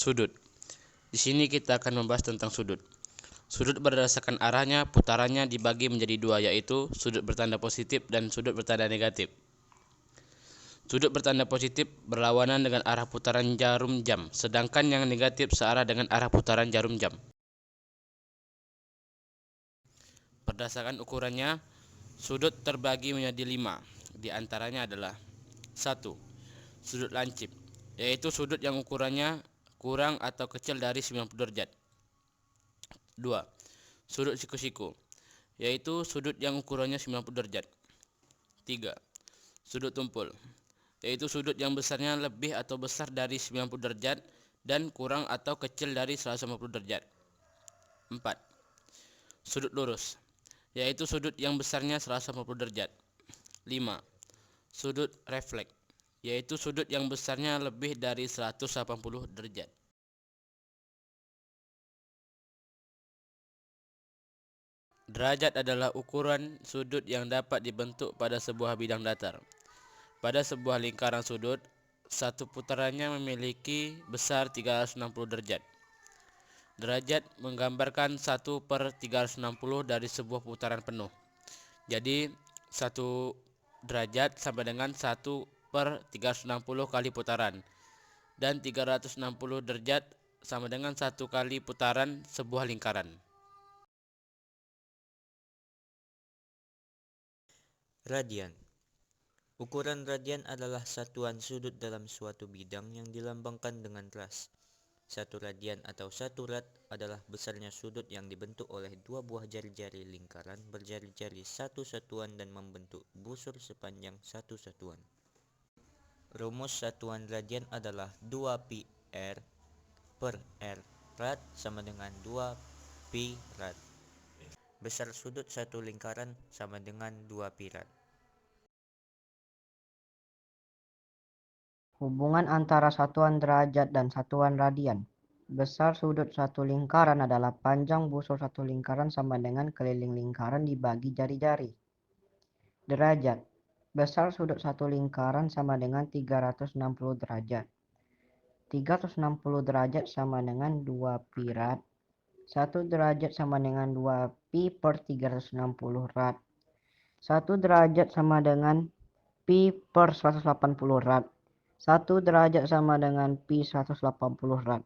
Sudut. Di sini kita akan membahas tentang sudut. Sudut berdasarkan arahnya, putarannya dibagi menjadi dua, yaitu sudut bertanda positif dan sudut bertanda negatif. Sudut bertanda positif berlawanan dengan arah putaran jarum jam, sedangkan yang negatif searah dengan arah putaran jarum jam. Berdasarkan ukurannya, sudut terbagi menjadi 5. Di antaranya adalah 1. Sudut lancip, yaitu sudut yang ukurannya kurang atau kecil dari 90 derajat. 2. Sudut siku-siku, yaitu sudut yang ukurannya 90 derajat. 3. Sudut tumpul, yaitu sudut yang besarnya lebih atau besar dari 90 derajat dan kurang atau kecil dari 150 derajat. 4. Sudut lurus, yaitu sudut yang besarnya 150 derajat. 5. Sudut refleks, yaitu sudut yang besarnya lebih dari 180 derajat. Derajat adalah ukuran sudut yang dapat dibentuk pada sebuah bidang datar. Pada sebuah lingkaran sudut, satu putarannya memiliki besar 360 derajat. Derajat menggambarkan 1/360 dari sebuah putaran penuh. Jadi 1 derajat sama dengan 1/360 kali putaran. Dan 360 derajat sama dengan 1 kali putaran sebuah lingkaran. Radian. Ukuran radian adalah satuan sudut dalam suatu bidang yang dilambangkan dengan ras. 1 radian atau 1 rad adalah besarnya sudut yang dibentuk oleh dua buah jari-jari lingkaran berjari-jari satu satuan dan membentuk busur sepanjang satu satuan. Rumus satuan radian adalah 2pi r per r rad sama dengan 2pi rad. Besar sudut satu lingkaran sama dengan 2pi rad. Hubungan antara satuan derajat dan satuan radian. Besar sudut satu lingkaran adalah panjang busur satu lingkaran sama dengan keliling lingkaran dibagi jari-jari. Derajat. Besar sudut satu lingkaran sama dengan 360 derajat. 360 derajat sama dengan 2 pi rad. 1 derajat sama dengan 2 pi per 360 rad. 1 derajat sama dengan pi per 180 rad. 1 derajat sama dengan pi 180 rad.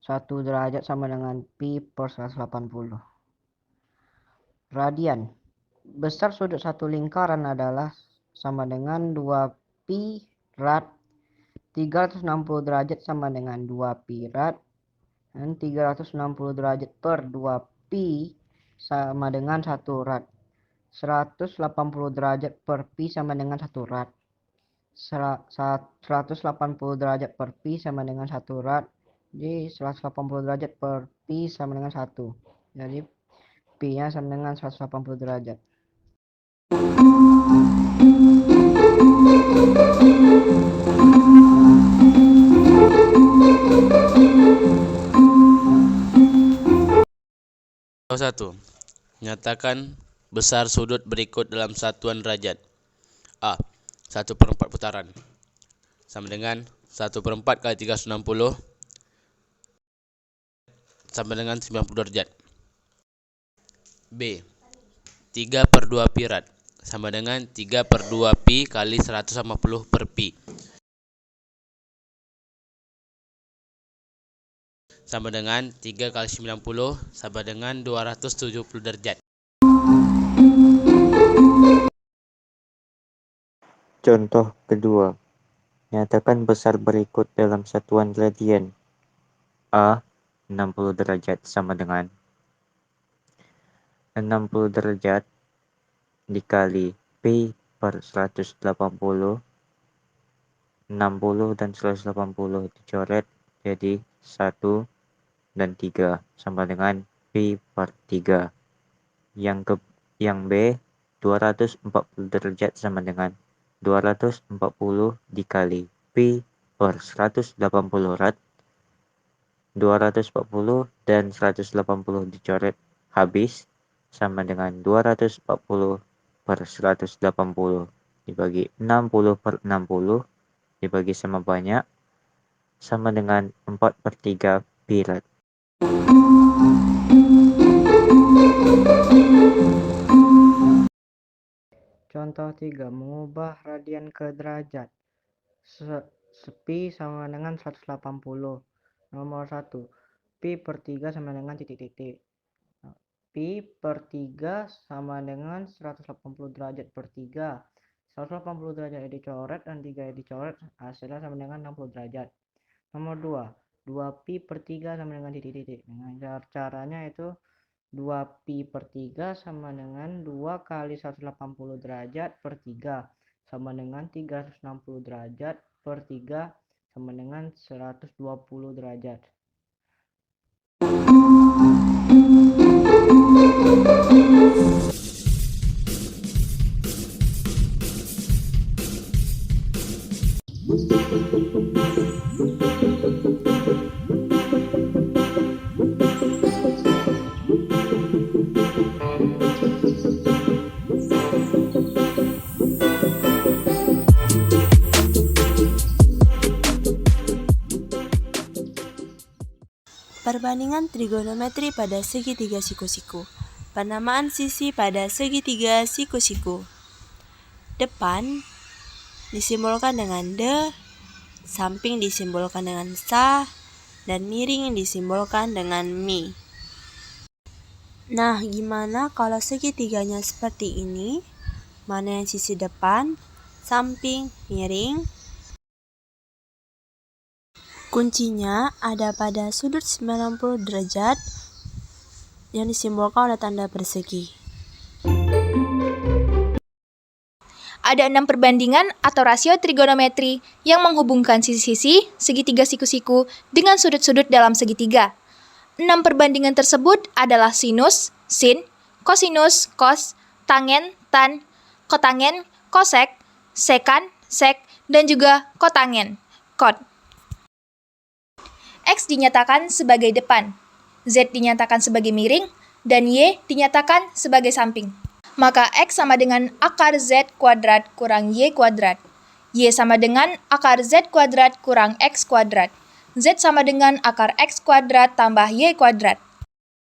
1 derajat sama dengan pi per 180. Radian. Besar sudut satu lingkaran adalah sama dengan 2 pi rad. 360 derajat sama dengan 2 pi rad. Dan 360 derajat per 2 pi sama dengan 1 rad. 180 derajat per pi sama dengan 1 rad. 180 derajat per pi sama dengan 1 rad. Jadi 180 derajat per pi sama dengan 1. Jadi pi nya sama dengan 180 derajat. Satu. Nyatakan besar sudut berikut dalam satuan derajat. A. 1/4 putaran sama dengan 1/4 kali 360 sama dengan 90 derajat. B. 3/2 pi rad sama dengan 3/2 pi kali 150 per pi sama dengan 3 kali 90 sama dengan 270 derajat. Contoh kedua. Nyatakan besar berikut dalam satuan radian. A. 60 derajat sama dengan 60 derajat dikali pi per 180. 60 dan 180 dicoret jadi 1 dan 3 sama dengan pi per 3. Yang B 240 derajat sama dengan 240 dikali pi per 180 rad. 240 dan 180 dicoret habis sama dengan 240 per 180 dibagi 60 per 60 dibagi sama banyak sama dengan 4/3 pi rad. Contoh 3. Mengubah radian ke derajat. Pi sama dengan 180. Nomor 1. Pi per 3 sama dengan titik-titik. Pi per 3 sama dengan 180 derajat per 3. 180 derajat dicoret dan 3 dicoret, hasilnya sama dengan 60 derajat. Nomor 2. 2 pi per 3 sama dengan titik-titik. Dengan caranya itu 2 pi per 3 sama dengan 2 kali 180 derajat per 3 sama dengan 360 derajat per 3 sama dengan 120 derajat. Perbandingan trigonometri pada segitiga siku-siku. Penamaan sisi pada segitiga siku-siku. Depan disimbolkan dengan de, samping disimbolkan dengan sa, dan miring disimbolkan dengan mi. Nah, gimana kalau segitiganya seperti ini? Mana yang sisi depan, samping, miring? Kuncinya ada pada sudut 90 derajat yang disimbolkan oleh tanda persegi. Ada 6 perbandingan atau rasio trigonometri yang menghubungkan sisi-sisi segitiga siku-siku dengan sudut-sudut dalam segitiga. 6 perbandingan tersebut adalah sinus, sin, kosinus, kos, tangen, tan, kotangen, kosek, sekan, sek, dan juga kotangen, kot. X dinyatakan sebagai depan, Z dinyatakan sebagai miring, dan Y dinyatakan sebagai samping. Maka X sama dengan akar Z kuadrat kurang Y kuadrat. Y sama dengan akar Z kuadrat kurang X kuadrat. Z sama dengan akar X kuadrat tambah Y kuadrat.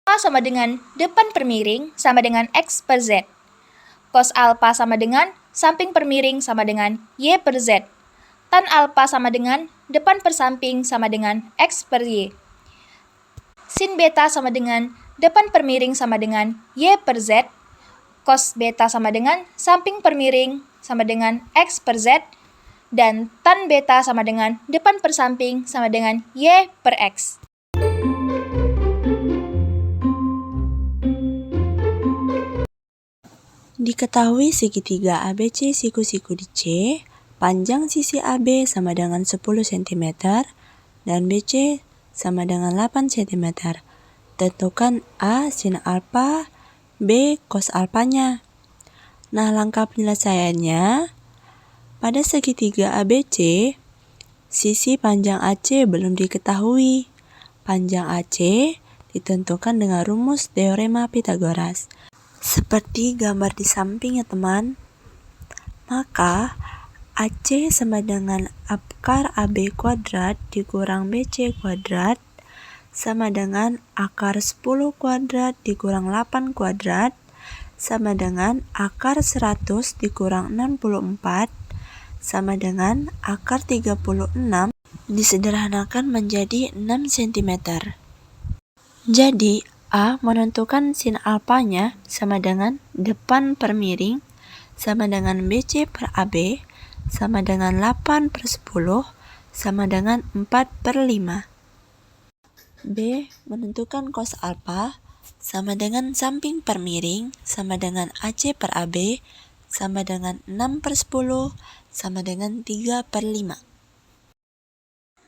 A sama dengan depan per miring sama dengan X per Z. Cos alpha sama dengan samping per miring sama dengan Y per Z. Tan alpha sama dengan depan per samping sama dengan X per Y. Sin beta sama dengan depan per miring sama dengan Y per Z. Cos beta sama dengan samping per miring sama dengan X per Z. Dan tan beta sama dengan depan per samping sama dengan Y per X. Diketahui segitiga ABC siku-siku di C, panjang sisi AB sama dengan 10 cm dan BC sama dengan 8 cm. Tentukan A sin alfa, B cos alfanya. Nah, langkah penyelesaiannya, pada segitiga ABC, sisi panjang AC belum diketahui. Panjang AC ditentukan dengan rumus teorema Pythagoras. Seperti gambar di samping ya teman. Maka AC sama dengan akar AB kuadrat dikurang BC kuadrat sama dengan akar 10 kuadrat dikurang 8 kuadrat sama dengan akar 100 dikurang 64 sama dengan akar 36 disederhanakan menjadi 6 cm. Jadi A menentukan sin alfanya sama dengan depan per miring sama dengan BC per AB sama dengan 8 per 10 sama dengan 4 per 5. B menentukan cos alfa sama dengan samping per miring sama dengan AC per AB sama dengan 6 per 10 sama dengan 3 per 5.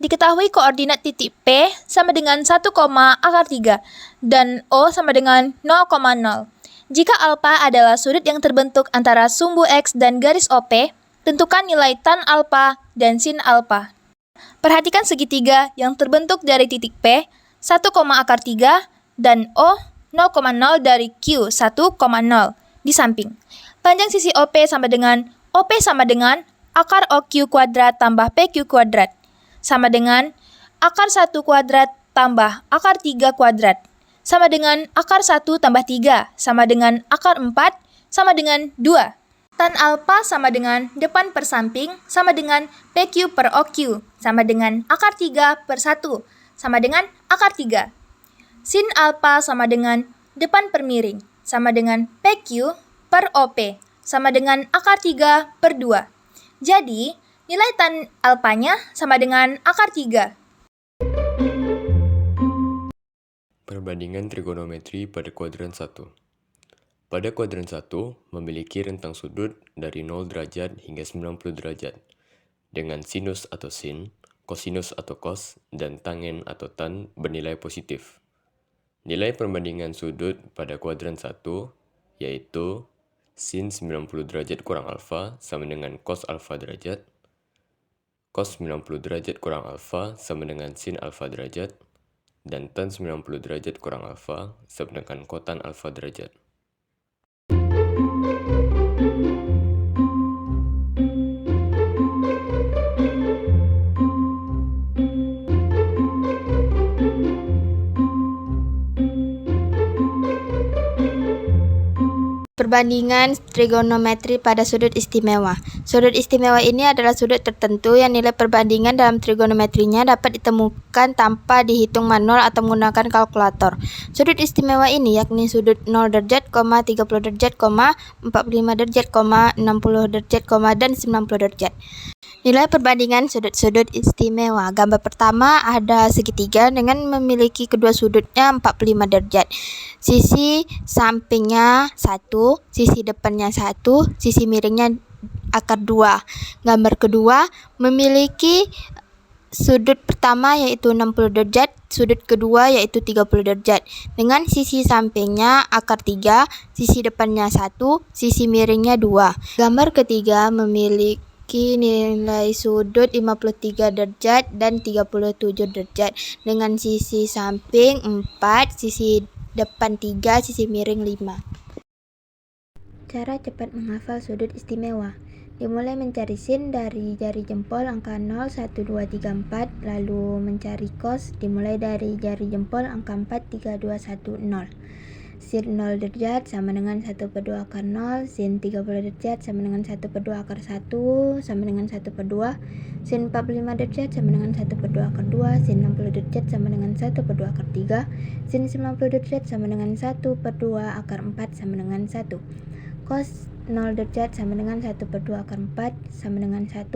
Diketahui koordinat titik P sama dengan 1, akar 3 dan O sama dengan 0,0. Jika alfa adalah sudut yang terbentuk antara sumbu X dan garis OP, tentukan nilai tan alfa dan sin alfa. Perhatikan segitiga yang terbentuk dari titik P, 1, akar 3 dan O 0,0 dari Q 1,0 di samping. Panjang sisi OP sama dengan akar OQ kuadrat tambah PQ kuadrat sama dengan akar 1 kuadrat tambah akar 3 kuadrat sama dengan akar 1 tambah 3 sama dengan akar 4 sama dengan 2. Tan alfa sama dengan depan per samping sama dengan PQ per OQ sama dengan akar 3 per 1 sama dengan akar 3. Sin alfa sama dengan depan per miring sama dengan PQ per OP sama dengan akar 3 per 2. Jadi, nilai tan alfanya sama dengan akar 3. Perbandingan trigonometri pada kuadran 1. Pada kuadran 1, memiliki rentang sudut dari 0 derajat hingga 90 derajat, dengan sinus atau sin, kosinus atau cos, dan tangen atau tan bernilai positif. Nilai perbandingan sudut pada kuadran 1 yaitu sin 90 derajat kurang alfa sama dengan cos alfa derajat, cos 90 derajat kurang alfa sama dengan sin alfa derajat, dan tan 90 derajat kurang alfa sama dengan kotan alfa derajat. Perbandingan trigonometri pada sudut istimewa. Sudut istimewa ini adalah sudut tertentu yang nilai perbandingan dalam trigonometrinya dapat ditemukan tanpa dihitung manual atau menggunakan kalkulator. Sudut istimewa ini yakni sudut 0 derajat, 30 derajat, 45 derajat, 60 derajat, dan 90 derajat. Nilai perbandingan sudut-sudut istimewa. Gambar pertama ada segitiga dengan memiliki kedua sudutnya 45 derajat. Sisi sampingnya 1, sisi depannya 1, sisi miringnya akar 2. Gambar kedua memiliki sudut pertama yaitu 60 derajat, sudut kedua yaitu 30 derajat. Dengan sisi sampingnya akar 3, sisi depannya 1, sisi miringnya 2. Gambar ketiga memiliki nilai sudut 53 derajat dan 37 derajat dengan sisi samping 4, sisi depan 3, sisi miring 5. Cara cepat menghafal sudut istimewa. Dimulai mencari sin dari jari jempol angka 0, 1, 2, 3, 4, lalu mencari cos dimulai dari jari jempol angka 4, 3, 2, 1, 0. Sin 0 derajat sama dengan 1 per 2 akar 0, sin 30 derajat sama dengan 1 per 2 akar 1 sama dengan 1 per 2, sin 45 derajat sama dengan 1 per 2 akar 2, sin 60 derajat sama dengan 1 per 2 akar 3, sin 90 derajat sama dengan 1 per 2 akar 4 sama dengan 1. Cos 0 derajat sama dengan 1 per 2 akar 4 sama dengan 1,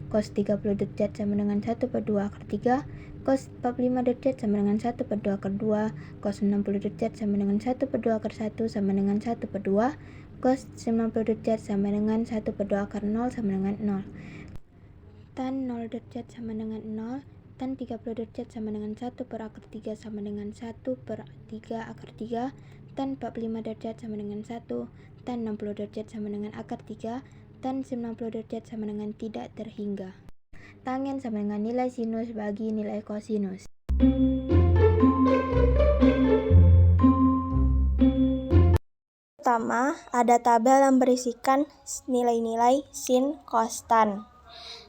cos 30 derajat sama dengan 1 per 2 akar 3, cos 45 derajat sama dengan 1 per 2 akar 2, cos 60 derajat sama dengan 1 per 2 akar 1 sama dengan 1 per 2, cos 90 derajat sama dengan 1 per 2 akar 0 sama dengan 0. Tan 0 derajat sama dengan 0, tan 30 derajat sama dengan 1 per akar 3 sama dengan 1 per 3 akar 3, tan 45 derajat sama dengan 1, tan 60 derajat sama dengan akar 3, tan 90 derajat sama dengan tidak terhingga. Tangen sama dengan nilai sinus bagi nilai kosinus. Pertama, ada tabel yang berisikan nilai-nilai sin, cos, tan.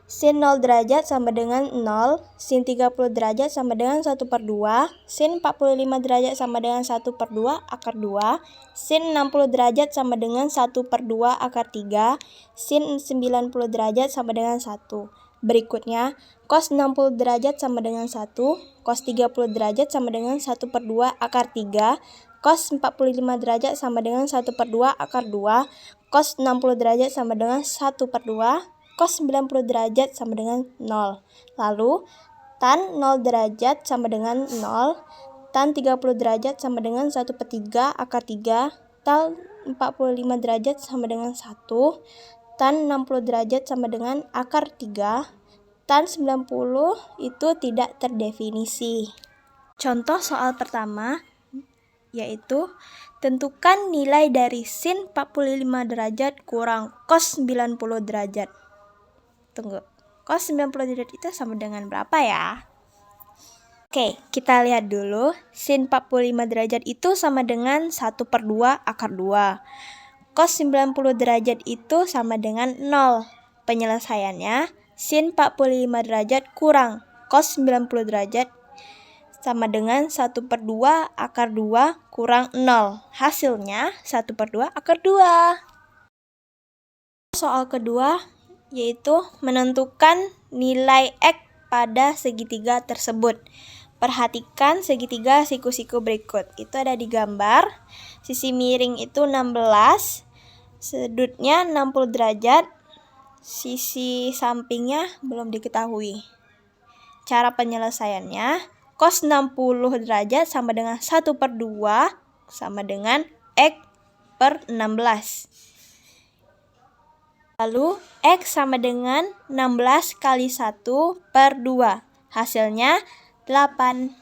Sin 0 derajat sama dengan 0, sin 30 derajat sama dengan 1 per 2, sin 45 derajat sama dengan 1 per 2 akar 2, sin 60 derajat sama dengan 1 per 2 akar 3, sin 90 derajat sama dengan 1. Berikutnya, cos 60 derajat sama dengan 1, cos 30 derajat sama dengan 1 per 2 akar 3, cos 45 derajat sama dengan 1 per 2 akar 2, cos 60 derajat sama dengan 1 per 2, cos 90 derajat sama dengan 0. Lalu, tan 0 derajat sama dengan 0, tan 30 derajat sama dengan 1 per 3 akar 3, tan 45 derajat sama dengan 1, tan 60 derajat sama dengan akar 3, tan 90 itu tidak terdefinisi. Contoh soal pertama yaitu tentukan nilai dari sin 45 derajat kurang cos 90 derajat. Tunggu, cos 90 derajat itu sama dengan berapa ya? Oke, kita lihat dulu. Sin 45 derajat itu sama dengan 1 per 2 akar 2. Cos 90 derajat itu sama dengan 0. Penyelesaiannya, sin 45 derajat kurang cos 90 derajat sama dengan 1/2 akar 2 kurang 0. Hasilnya 1/2 akar 2. Soal kedua yaitu menentukan nilai X pada segitiga tersebut. Perhatikan segitiga siku-siku berikut. Itu ada di gambar. Sisi miring itu 16, sudutnya 60 derajat, sisi sampingnya belum diketahui. Cara penyelesaiannya, cos 60 derajat sama dengan 1/2 sama dengan X/16. Lalu X sama dengan 16 kali 1/2. Hasilnya 8.